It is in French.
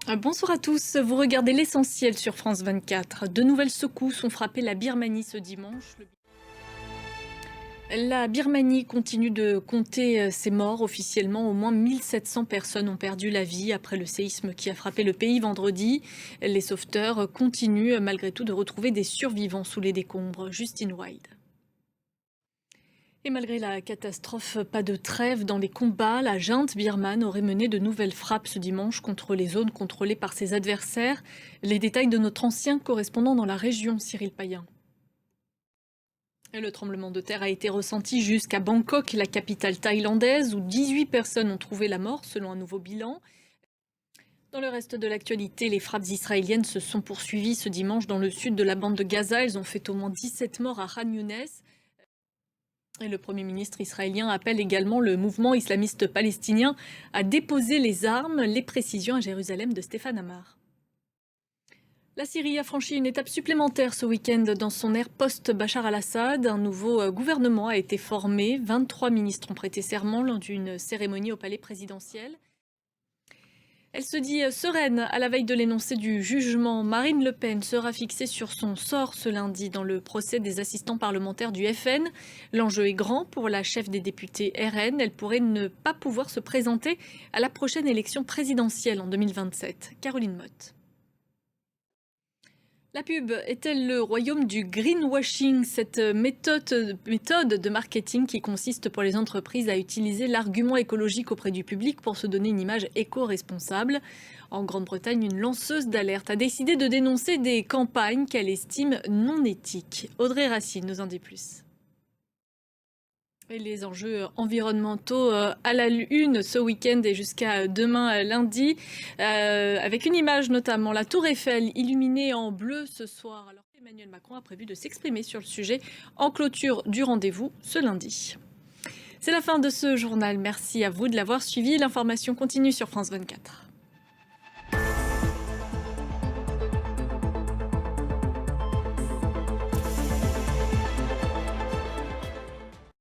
Bonsoir à tous, vous regardez l'essentiel sur France 24. De nouvelles secousses ont frappé la Birmanie ce dimanche. La Birmanie continue de compter ses morts officiellement. Au moins 1700 personnes ont perdu la vie après le séisme qui a frappé le pays vendredi. Les sauveteurs continuent malgré tout de retrouver des survivants sous les décombres. Justine Wild. Et malgré la catastrophe, pas de trêve dans les combats. La junte birmane aurait mené de nouvelles frappes ce dimanche contre les zones contrôlées par ses adversaires. Les détails de notre ancien correspondant dans la région, Cyril Payen. Et le tremblement de terre a été ressenti jusqu'à Bangkok, la capitale thaïlandaise, où 18 personnes ont trouvé la mort selon un nouveau bilan. Dans le reste de l'actualité, les frappes israéliennes se sont poursuivies ce dimanche dans le sud de la bande de Gaza. Elles ont fait au moins 17 morts à Khan Younes. Et le Premier ministre israélien appelle également le mouvement islamiste palestinien à déposer les armes. Les précisions à Jérusalem de Stéphane Amar. La Syrie a franchi une étape supplémentaire ce week-end dans son ère post-Bachar al-Assad. Un nouveau gouvernement a été formé. 23 ministres ont prêté serment lors d'une cérémonie au palais présidentiel. Elle se dit sereine à la veille de l'énoncé du jugement. Marine Le Pen sera fixée sur son sort ce lundi dans le procès des assistants parlementaires du FN. L'enjeu est grand pour la chef des députés RN. Elle pourrait ne pas pouvoir se présenter à la prochaine élection présidentielle en 2027. Caroline Motte. La pub est-elle le royaume du greenwashing, cette méthode de marketing qui consiste pour les entreprises à utiliser l'argument écologique auprès du public pour se donner une image éco-responsable? En Grande-Bretagne, une lanceuse d'alerte a décidé de dénoncer des campagnes qu'elle estime non éthiques. Audrey Racine nous en dit plus. Et les enjeux environnementaux à la une ce week-end et jusqu'à demain lundi, avec une image notamment, la Tour Eiffel illuminée en bleu ce soir. Alors Emmanuel Macron a prévu de s'exprimer sur le sujet en clôture du rendez-vous ce lundi. C'est la fin de ce journal. Merci à vous de l'avoir suivi. L'information continue sur France 24.